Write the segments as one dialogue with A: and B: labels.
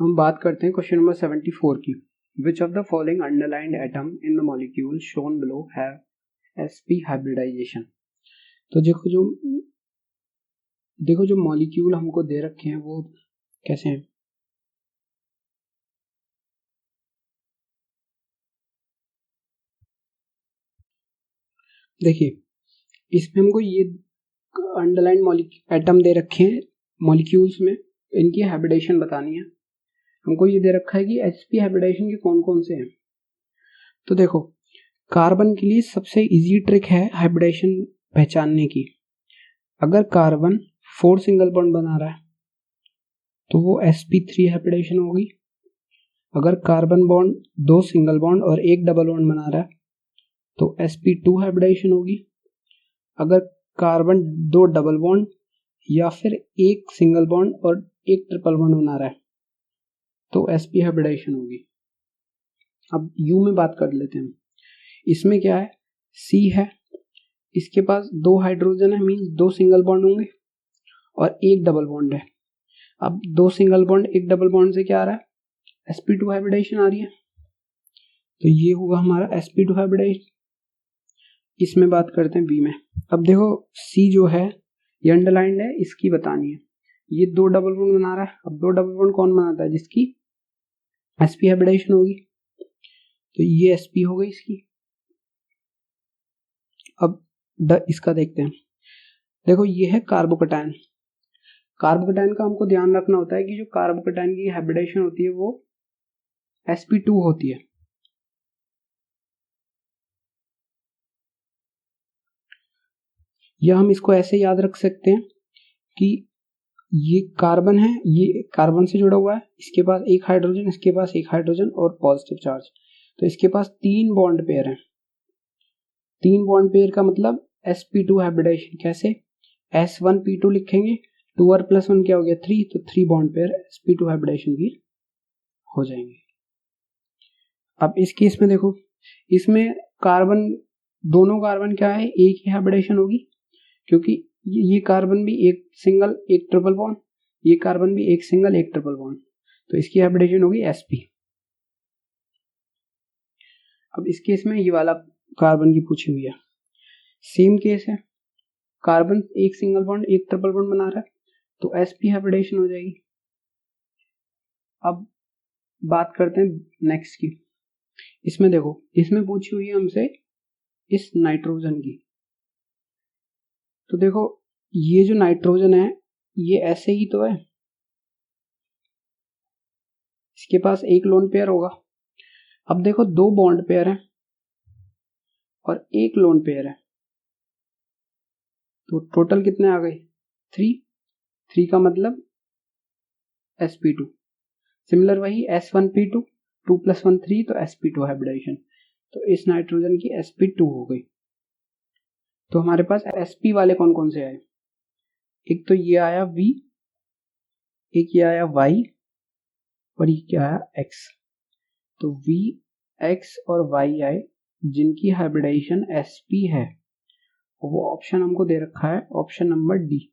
A: हम बात करते हैं क्वेश्चन नंबर 74 की। Which of the following underlined atom in the molecule shown below have sp hybridization. तो देखो जो मॉलिक्यूल हमको दे रखे हैं वो कैसे हैं। देखिए इसमें हमको ये अंडरलाइंड एटम दे रखे हैं मॉलिक्यूल्स में, इनकी हाइब्रिडाइजेशन बतानी है। हमको ये दे रखा है कि sp हाइब्रिडाइजेशन के कौन कौन से हैं। तो देखो कार्बन के लिए सबसे इजी ट्रिक है हाइब्रिडाइजेशन पहचानने की। अगर कार्बन 4 सिंगल बॉन्ड बना रहा है तो वो sp3 हाइब्रिडाइजेशन होगी। अगर कार्बन बॉन्ड 2 सिंगल बॉन्ड और 1 डबल बॉन्ड बना रहा है तो sp2 हाइब्रिडाइजेशन होगी। अगर कार्बन 2 डबल बॉन्ड या फिर 1 सिंगल बॉन्ड और 1 ट्रिपल बॉन्ड बना रहा है तो sp हाइब्रिडाइजेशन होगी। अब U में बात कर लेते हैं। इसमें क्या है, C है, इसके पास 2 हाइड्रोजन है, मीन्स 2 सिंगल बॉन्ड होंगे और 1 डबल बॉन्ड है। अब 2 सिंगल बॉन्ड 1 डबल बॉन्ड से क्या आ रहा है, sp2 हाइब्रिडाइजेशन आ रही है, तो ये होगा हमारा sp2 हाइब्रिडाइजेशन। इसमें बात करते हैं B में। अब देखो C जो है ये अंडरलाइंड है, इसकी बतानी है। ये 2 डबल बॉन्ड बना रहा है। अब 2 डबल बॉन्ड कौन बनाता है, जिसकी sp हाइब्रिडाइजेशन होगी, तो ये sp हो गई इसकी। अब इसका देखते हैं। देखो ये है कार्बोकैटायन। कार्बोकैटायन का हमको ध्यान रखना होता है कि जो कार्बोकैटायन की हाइब्रिडाइजेशन होती है वो sp2 होती है। या हम इसको ऐसे याद रख सकते हैं कि ये कार्बन है, ये कार्बन से जुड़ा हुआ है, इसके पास 1 हाइड्रोजन, इसके पास 1 हाइड्रोजन और पॉजिटिव चार्ज, तो इसके पास 3 बॉन्ड पेयर हैं। 3 बॉन्ड पेयर का मतलब sp2 हाइब्रिडाइजेशन। कैसे, s1p2 लिखेंगे, 2r + 1 क्या हो गया 3, तो 3 बॉन्ड पेयर sp2 हाइब्रिडाइजेशन की हो जाएंगे। अब इस केस में देखो, इसमें कार्बन, दोनों कार्बन क्या है, एक ही हाइब्रिडाइजेशन होगी, क्योंकि ये कार्बन भी 1 सिंगल 1 ट्रिपल बॉन्ड, ये कार्बन भी 1 सिंगल 1 ट्रिपल बॉन्ड, तो इसकी हाइब्रिडाइजेशन होगी sp। अब इस केस में ये वाला कार्बन की पूछी हुई है। सेम केस है, carbon 1 single bond 1 triple bond बना रहा है, तो sp हाइब्रिडाइजेशन हो जाएगी। अब बात करते हैं नेक्स्ट की। इसमें देखो, इसमें पूछी हुई है हमसे इस नाइट्रोजन की। तो देखो ये जो नाइट्रोजन है ये ऐसे ही तो है, इसके पास 1 लोन पेयर होगा। अब देखो 2 बॉन्ड पेयर है और 1 लोन पेयर है, तो टोटल कितने आ गए 3 का मतलब sp2। सिमिलर वही s1p2 2 + 1 3, तो sp2 हाइब्रिडाइजेशन, तो इस नाइट्रोजन की sp2 हो गई। तो हमारे पास sp वाले कौन कौन से आए, एक तो ये आया V, एक ये आया Y और ये क्या आया X। तो V, X और Y आए जिनकी हाइब्रिडाइजेशन sp है, वो ऑप्शन हमको दे रखा है, ऑप्शन नंबर डी।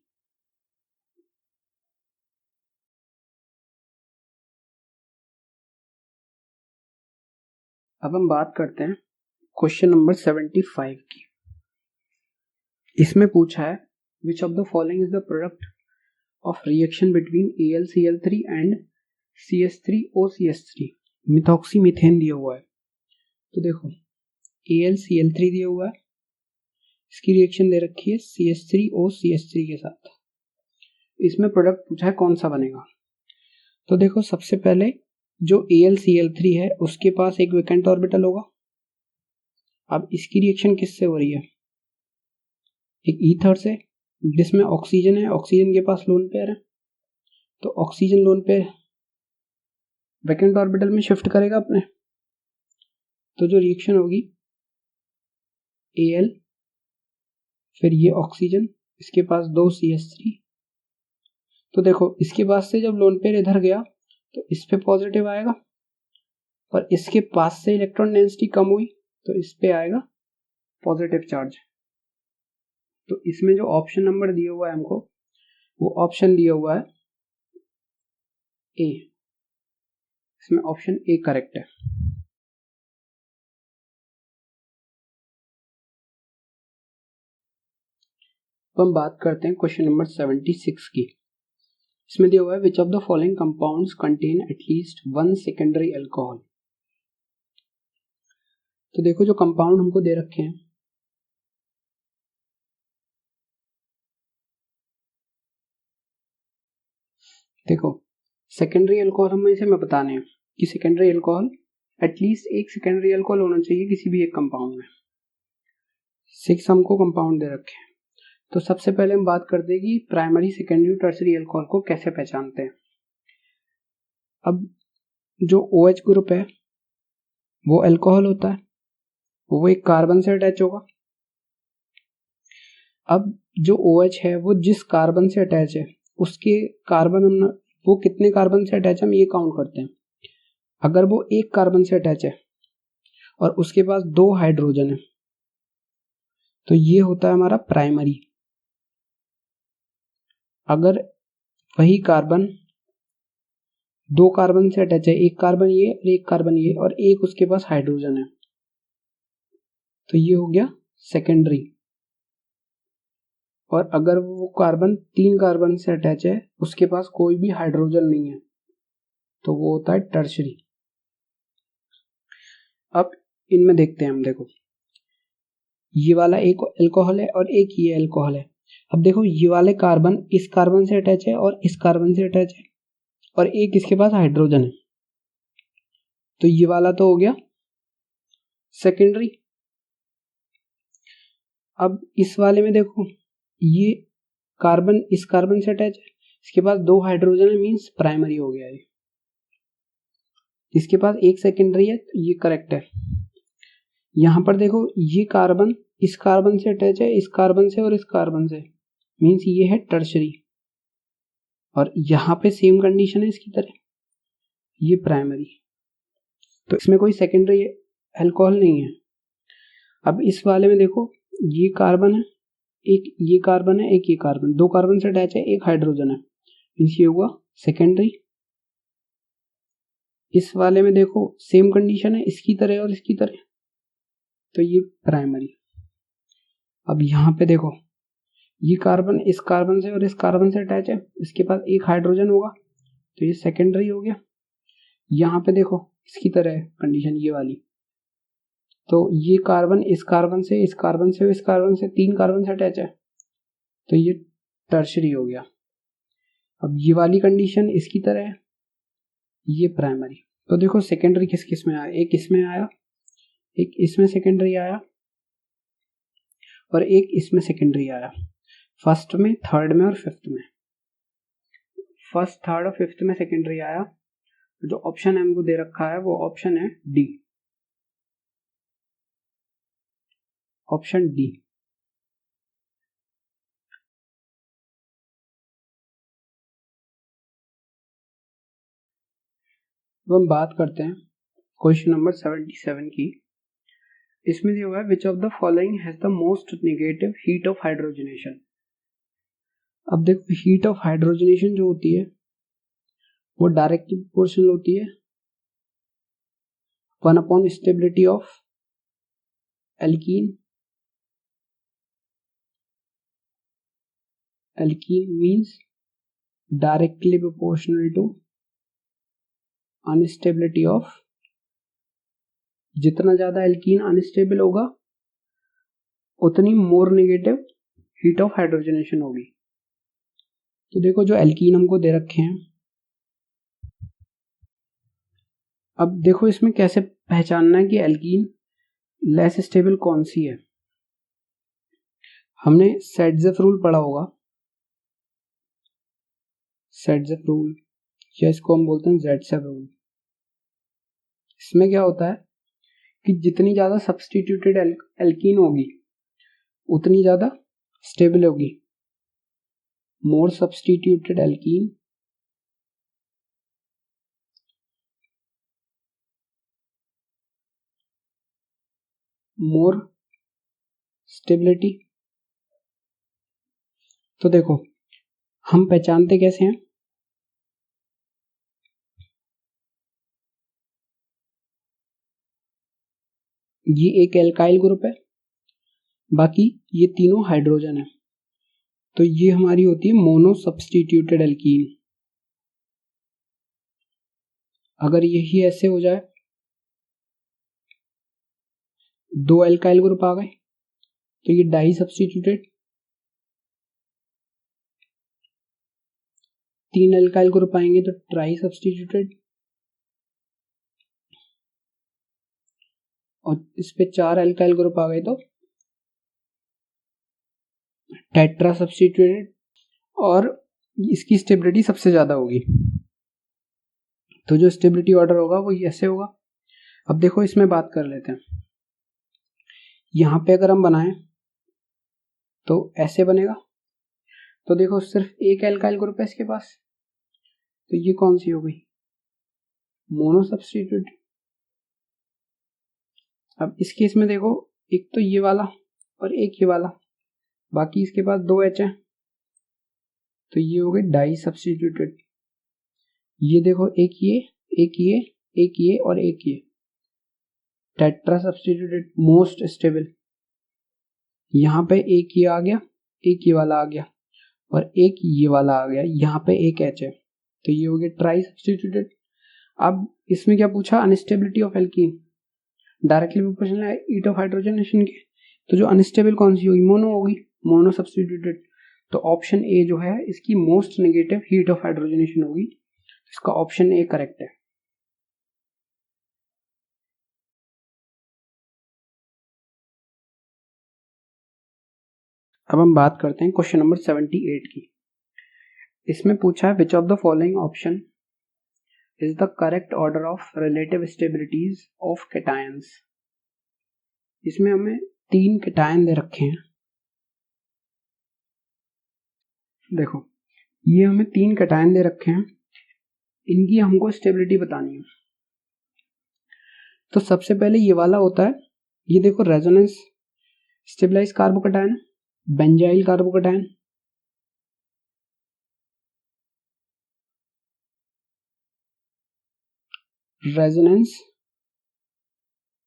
A: अब हम बात करते हैं क्वेश्चन नंबर 75 की। इसमें पूछा है विच of the following is the product of reaction between AlCl3 and CH3OCH3। Methoxy methane दिया हुआ है। तो देखो AlCl3 दिया हुआ है, इसकी रिएक्शन दे रखी है CH3OCH3 के साथ। इसमें प्रोडक्ट पूछा है कौन सा बनेगा। तो देखो सबसे पहले जो AlCl3 है उसके पास एक वैकेंट ऑर्बिटल होगा। अब इसकी रिएक्शन किससे हो रही है, एक ईथर से, जिसमें ऑक्सीजन है, ऑक्सीजन के पास लोन पेयर है, तो oxygen lone pair vacant orbital में शिफ्ट करेगा अपने, तो जो रिएक्शन होगी Al, फिर ये ऑक्सीजन, इसके पास 2 CH3। तो देखो इसके पास से जब लोन पेयर इधर गया तो इस पे पॉजिटिव आएगा, और इसके पास से इलेक्ट्रॉन डेंसिटी कम हुई तो इस पे आएगा पॉजिटिव चार्ज। तो इसमें जो ऑप्शन नंबर दिया हुआ है हमको, वो ऑप्शन दिया हुआ है ए। इसमें ऑप्शन ए करेक्ट है। अब हम बात करते हैं क्वेश्चन नंबर 76 की। इसमें दिया हुआ है विच of the following compounds contain at least one secondary alcohol. तो देखो जो कंपाउंड हमको दे रखे हैं, देखो सेकेंडरी अल्कोहल हमें इसे बताने हैं कि सेकेंडरी अल्कोहल एटलीस्ट एक सेकेंडरी अल्कोहल होना चाहिए किसी भी एक कंपाउंड में। 6 हमको कंपाउंड दे रखे हैं। तो सबसे पहले हम बात करते हैं कि प्राइमरी सेकेंडरी टर्सरी अल्कोहल को कैसे पहचानते हैं। अब जो OH ग्रुप है वो अल्कोहल होता है, वो एक कार्बन से अटैच होगा। अब जो OH है वो जिस कार्बन से अटैच है उसके कार्बन हम वो कितने कार्बन से अटैच है हम ये काउंट करते हैं। अगर वो एक कार्बन से अटैच है और उसके पास 2 हाइड्रोजन है तो ये होता है हमारा प्राइमरी। अगर वही कार्बन 2 कार्बन से अटैच है, एक कार्बन ये और एक कार्बन ये और एक उसके पास हाइड्रोजन है, तो ये हो गया सेकेंडरी। और अगर वो कार्बन 3 कार्बन से अटैच है, उसके पास कोई भी हाइड्रोजन नहीं है, तो वो होता है टर्शरी। अब इनमें देखते हैं हम, देखो ये वाला एक अल्कोहल है और एक ये अल्कोहल है। अब देखो ये वाले कार्बन इस कार्बन से अटैच है और इस कार्बन से अटैच है और एक इसके पास हाइड्रोजन है, तो ये वाला तो हो गया सेकेंडरी। अब इस वाले में देखो ये कार्बन इस कार्बन से अटैच है, इसके पास 2 हाइड्रोजन है, मींस प्राइमरी हो गया ये। इसके पास एक सेकेंडरी है, तो ये करेक्ट है। यहां पर देखो ये कार्बन इस कार्बन से अटैच है, इस कार्बन से और इस कार्बन से, मींस ये है टर्शरी। और यहाँ पे सेम कंडीशन है इसकी तरह, ये प्राइमरी, तो इसमें कोई सेकेंडरी अल्कोहल नहीं है। अब इस वाले में देखो ये कार्बन है, एक ये कार्बन है, एक ये कार्बन, 2 कार्बन से अटैच है, एक हाइड्रोजन है, मींस ये हुआ सेकेंडरी। इस वाले में देखो सेम कंडीशन है इसकी तरह और इसकी तरह, तो ये प्राइमरी। अब यहाँ पे देखो ये कार्बन इस कार्बन से और इस कार्बन से अटैच है, इसके पास एक हाइड्रोजन होगा, तो ये सेकेंडरी हो गया। यहाँ पे देखो इसकी तरह है कंडीशन ये वाली, तो ये कार्बन इस कार्बन से इस कार्बन से इस कार्बन से 3 कार्बन से अटैच है, तो ये टर्शरी हो गया। अब ये वाली कंडीशन इसकी तरह है, ये प्राइमरी। तो देखो सेकेंडरी किस किस में आया, एक इसमें आया, एक इसमें सेकेंडरी आया और एक इसमें सेकेंडरी आया, फर्स्ट में, थर्ड में और फिफ्थ में। फर्स्ट, थर्ड और फिफ्थ में सेकेंडरी आया। जो ऑप्शन हमको दे रखा है वो ऑप्शन है डी, ऑप्शन डी। अब हम बात करते हैं क्वेश्चन नंबर 77 की। इसमें दिया हुआ है विच of the following has the most negative heat of hydrogenation. अब देखो हीट ऑफ हाइड्रोजनेशन जो होती है वो डायरेक्टली प्रोपोर्शनल होती है 1 upon stability of alkene. Alkene means directly proportional to unstability of, जितना ज्यादा एल्कीन अनस्टेबल होगा उतनी more negative heat of hydrogenation होगी। तो देखो जो एल्कीन हमको दे रखे हैं, अब देखो इसमें कैसे पहचानना है कि एल्कीन लेस स्टेबल कौन सी है। हमने सेडजेफ रूल पढ़ा होगा, सेडजेफ रूल या इसको हम बोलते हैं जेडसेफ रूल। इसमें क्या होता है कि जितनी ज्यादा सब्स्टिट्यूटेड एल्कीन होगी उतनी ज्यादा स्टेबल होगी। मोर सब्स्टिट्यूटेड एल्कीन मोर स्टेबिलिटी। तो देखो हम पहचानते कैसे हैं, ये एक एल्काइल ग्रुप है, बाकी ये तीनों हाइड्रोजन है, तो ये हमारी होती है मोनो सब्स्टिट्यूटेड एल्कीन। अगर यही ऐसे हो जाए, दो एल्काइल ग्रुप आ गए तो ये डाई सब्स्टिट्यूटेड, तीन एल्काइल ग्रुप आएंगे तो ट्राई सब्स्टिट्यूटेड, और इस पे चार एल्काइल ग्रुप आ गए तो टेट्रा सब्स्टिट्यूटेड, और इसकी स्टेबिलिटी सबसे ज्यादा होगी, तो जो स्टेबिलिटी ऑर्डर होगा वो ऐसे होगा। अब देखो इसमें बात कर लेते हैं, यहां पे अगर हम बनाएं तो ऐसे बनेगा, तो देखो सिर्फ एक एल्काइल ग्रुप है इसके पास, तो ये कौन सी हो गई, मोनो सब्स्टिट्यूटेड। अब इस केस में देखो, एक तो ये वाला और एक ये वाला, बाकी इसके पास दो एच है, तो ये हो गई डाई सब्स्टिट्यूटेड। ये देखो एक ये, एक ये, एक ये और एक ये, टेट्रा सब्स्टिट्यूटेड मोस्ट स्टेबल। यहाँ पे एक ये आ गया, एक ये वाला आ गया, और एक ये वाला आ गया, यहाँ पे एक एच है, तो ये हो गया ट्राई सब्स्टिट्यूटेड। अब इसमें क्या पूछा, unstability of alkene, directly proportional है हीट ऑफ हाइड्रोजनेशन के, तो जो अनस्टेबल कौन सी होगी, मोनो होगी, मोनो सब्स्टिट्यूटेड। तो ऑप्शन ए जो है इसकी most negative heat of hydrogenation होगी, इसका ऑप्शन ए करेक्ट है। अब हम बात करते हैं क्वेश्चन नंबर 78 की। इसमें पूछा है विच of the following option is the correct order of relative stabilities of cations. इसमें हमें तीन कैटायन दे रखे हैं, देखो ये हमें तीन कैटायन दे रखे हैं, इनकी हमको स्टेबिलिटी बतानी है। तो सबसे पहले ये वाला होता है, ये देखो resonance stabilize carbocation, benzyl carbocation, resonance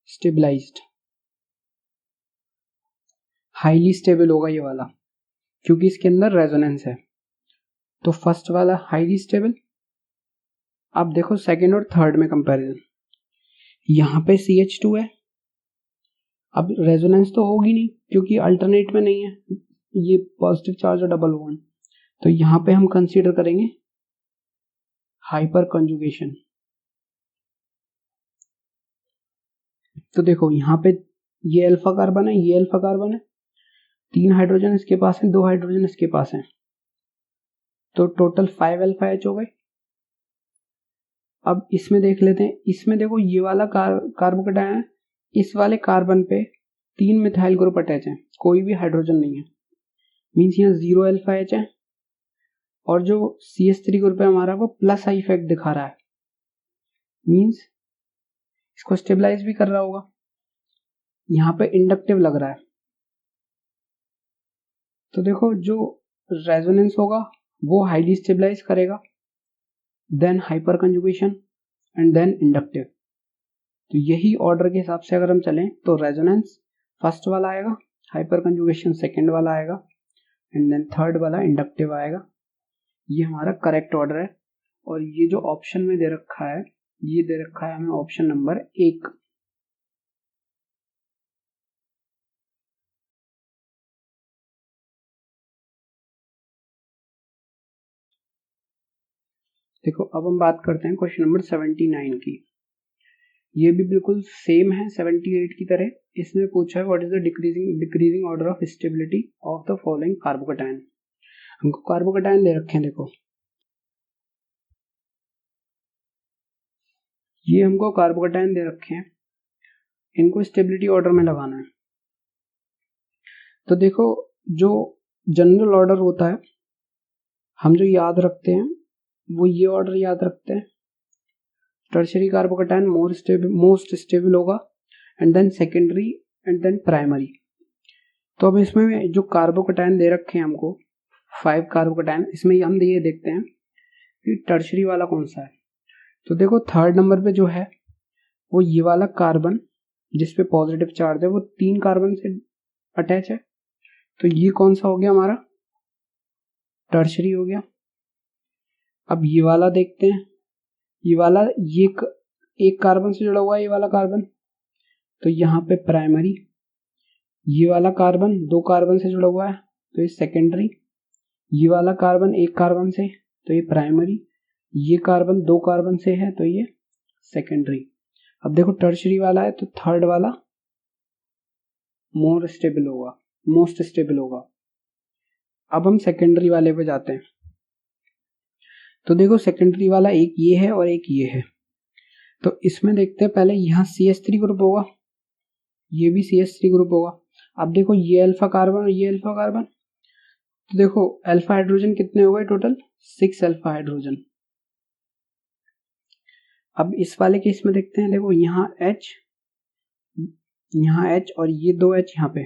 A: stabilized, highly stable होगा ये वाला क्योंकि इसके अंदर रेजोनेंस है, तो फर्स्ट वाला हाईली स्टेबल। अब देखो सेकंड और थर्ड में कंपैरिजन, यहाँ पे CH2 है, अब रेजोनेंस तो होगी नहीं क्योंकि अल्टरनेट में नहीं है, ये पॉजिटिव चार्ज और डबल बॉन्ड, तो यहाँ पे हम कंसीडर करेंगे हाइपर कंजुगेशन। तो देखो यहाँ पे ये अल्फा कार्बन है, ये अल्फा कार्बन है, तीन हाइड्रोजन इसके पास है, दो हाइड्रोजन इसके पास है, तो टोटल 5 अल्फा एच हो गए। अब इसमें देख लेते हैं, इसमें देखो ये वाला कार्बोकैटायन है, इस वाले कार्बन पे तीन मिथाइल ग्रुप अटैच है, कोई भी हाइड्रोजन नहीं है, मीन्स यहाँ 0 अल्फा एच है, और जो CH3 ग्रुप है हमारा वो प्लस आई इफेक्ट दिखा रहा है, मीन्स इसको स्टेबलाइज भी कर रहा होगा, यहाँ पे इंडक्टिव लग रहा है। तो देखो जो रेजोनेंस होगा वो हाईली स्टेबलाइज करेगा, then hyperconjugation and then inductive. तो यही ऑर्डर के हिसाब से अगर हम चलें तो रेजोनेंस फर्स्ट वाला आएगा, हाइपर कंजुगेशन सेकेंड वाला आएगा, एंड देन थर्ड वाला इंडक्टिव आएगा। ये हमारा करेक्ट ऑर्डर है, और ये जो ऑप्शन में दे रखा है, ये दे रखा है हमें ऑप्शन नंबर 1। देखो अब हम बात करते हैं क्वेश्चन नंबर 79 की। ये भी बिल्कुल सेम है 78 की तरह। इसमें पूछा है what is the decreasing order of stability of the following carbocation. हमको कार्बोकैटायन दे रखे हैं, देखो ये हमको कार्बोकैटायन दे रखे हैं, इनको स्टेबिलिटी ऑर्डर में लगाना है। तो देखो जो जनरल ऑर्डर होता है हम जो याद रखते हैं वो ये ऑर्डर याद रखते हैं, टर्शियरी कार्बोकैटायन मोस्ट स्टेबल होगा, and then secondary and then primary. तो अब इसमें जो कार्बोकैटायन दे रखे हैं हमको 5 कार्बोकैटायन, इसमें हम ये देखते हैं कि टर्शियरी वाला कौन सा है। तो देखो थर्ड नंबर पे जो है वो ये वाला कार्बन जिसपे पॉजिटिव चार्ज है वो 3 कार्बन से अटैच है। तो ये कौन सा हो गया हमारा, टर्शरी हो गया। अब ये वाला देखते हैं, ये वाला ये एक कार्बन से जुड़ा हुआ है, ये वाला कार्बन, तो यहाँ पे प्राइमरी। ये वाला कार्बन 2 कार्बन से जुड़ा हुआ है तो ये सेकेंडरी। ये वाला कार्बन 1 कार्बन से तो ये प्राइमरी। ये कार्बन 2 कार्बन से है तो ये सेकेंडरी। अब देखो टर्शरी वाला है तो थर्ड वाला मोस्ट स्टेबल होगा। अब हम सेकेंडरी वाले पे जाते हैं। तो देखो सेकेंडरी वाला एक ये है और एक ये है, तो इसमें देखते हैं पहले यहाँ CH3 ग्रुप होगा, ये भी CH3 ग्रुप होगा। अब देखो ये अल्फा कार्बन और ये अल्फा कार्बन, तो देखो अल्फा हाइड्रोजन कितने हो गए टोटल, 6 अल्फा हाइड्रोजन। अब इस वाले केस में देखते हैं, देखो यहाँ H और ये 2 H यहाँ पे,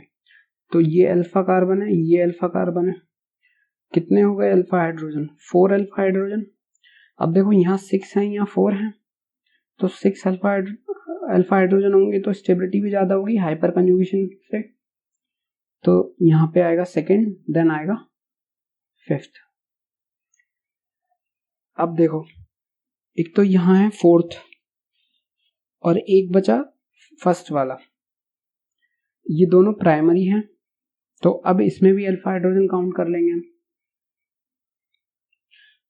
A: तो ये अल्फा कार्बन है, ये अल्फा कार्बन है, कितने हो गए अल्फा हाइड्रोजन, 4 अल्फा हाइड्रोजन। अब देखो यहाँ 6 है, यहाँ 4 है, तो 6 अल्फा हाइड्रोजन होंगे तो स्टेबिलिटी भी ज्यादा होगी हाइपर कंजुगेशन से। तो यहाँ पे आएगा सेकेंड, देन आएगा फिफ्थ। अब देखो एक तो यहाँ है फोर्थ और एक बचा फर्स्ट वाला, ये दोनों प्राइमरी हैं, तो अब इसमें भी अल्फा हाइड्रोजन काउंट कर लेंगे हम।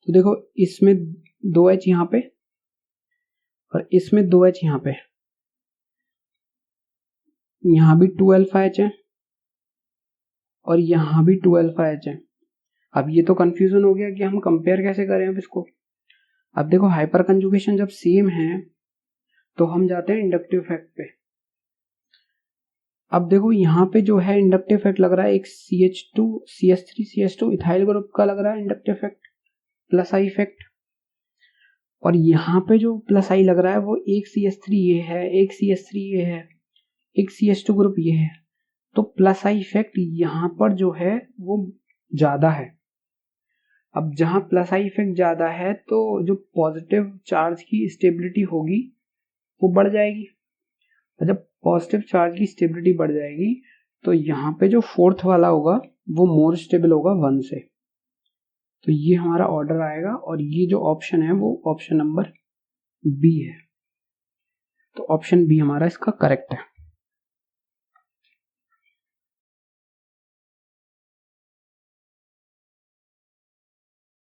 A: तो देखो इसमें 2H यहाँ पे और इसमें 2H यहाँ पे, यहाँ भी 2 अल्फा H है और यहाँ भी 2 अल्फा H है। अब ये तो कंफ्यूजन हो गया कि हम कंपेयर कैसे करें अब इसको। अब देखो हाइपर कंजुगेशन जब सेम है तो हम जाते हैं इंडक्टिव इफेक्ट पे। अब देखो यहाँ पे जो है इंडक्टिव इफेक्ट लग रहा है, एक CH3 इथाइल ग्रुप का लग रहा है inductive effect, plus I effect. और यहाँ पे जो प्लस आई लग रहा है वो एक CH3 ये है, एक CH3 ये है, एक CH2 ग्रुप ये है, तो प्लस आई इफेक्ट यहाँ पर जो है वो ज्यादा है। अब जहां प्लस आई इफेक्ट ज्यादा है तो जो पॉजिटिव चार्ज की स्टेबिलिटी होगी वो बढ़ जाएगी, और जब पॉजिटिव चार्ज की स्टेबिलिटी बढ़ जाएगी तो यहाँ पे जो फोर्थ वाला होगा वो मोर स्टेबल होगा 1 से। तो ये हमारा ऑर्डर आएगा और ये जो ऑप्शन है वो ऑप्शन नंबर बी है। तो ऑप्शन बी हमारा इसका करेक्ट है।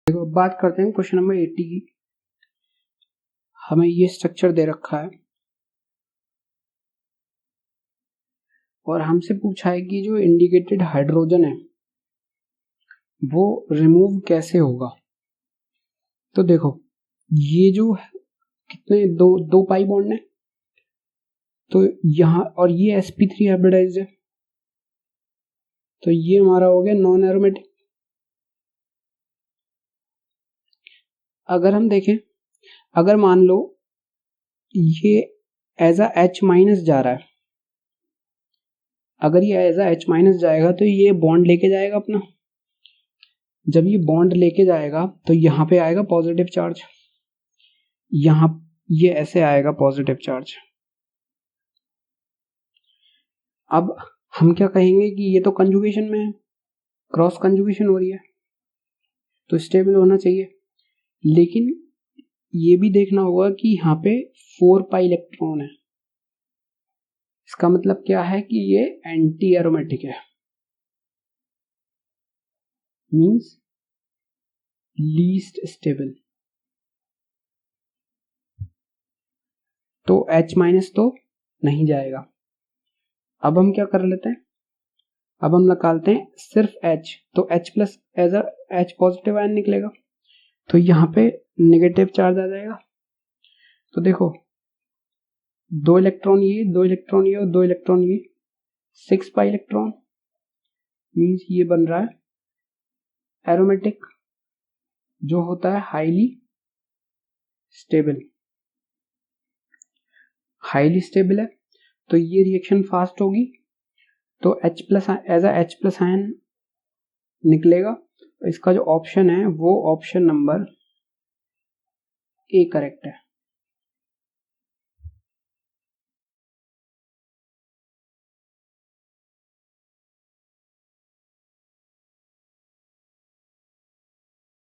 A: देखो बात करते हैं क्वेश्चन नंबर 80 की। हमें ये स्ट्रक्चर दे रखा है और हमसे पूछा है कि जो इंडिकेटेड हाइड्रोजन है वो रिमूव कैसे होगा। तो देखो ये जो कितने दो पाई बॉन्ड है, तो यहाँ और ये sp3 हाइब्रिडाइज्ड है, तो ये हमारा हो गया नॉन एरोमेटिक। अगर हम देखें, अगर मान लो ये एज अ H- जा रहा है, अगर ये एज अ H- जाएगा तो ये बॉन्ड लेके जाएगा अपना। जब ये बॉन्ड लेके जाएगा तो यहाँ पे आएगा पॉजिटिव चार्ज, यहाँ ये ऐसे आएगा पॉजिटिव चार्ज। अब हम क्या कहेंगे कि ये तो कंजुगेशन में है, क्रॉस कंजुगेशन हो रही है तो स्टेबल होना चाहिए, लेकिन ये भी देखना होगा कि यहाँ पे 4 पाई इलेक्ट्रॉन है। इसका मतलब क्या है कि ये एंटी एरोमेटिक है, मींस लीस्ट स्टेबल। तो H- तो नहीं जाएगा। अब हम क्या कर लेते हैं, अब हम निकालते हैं सिर्फ H, तो H+ as a H positive ion निकलेगा, तो यहाँ पे नेगेटिव चार्ज आ जाएगा। तो देखो 2 इलेक्ट्रॉन ये, 2 इलेक्ट्रॉन ये और 2 इलेक्ट्रॉन ये, 6 पाई इलेक्ट्रॉन, मींस ये बन रहा है एरोमेटिक, जो होता है हाईली स्टेबल। हाईली स्टेबल है तो ये रिएक्शन फास्ट होगी, तो H+ as a H+ ion निकलेगा। इसका जो ऑप्शन है वो ऑप्शन नंबर ए करेक्ट है।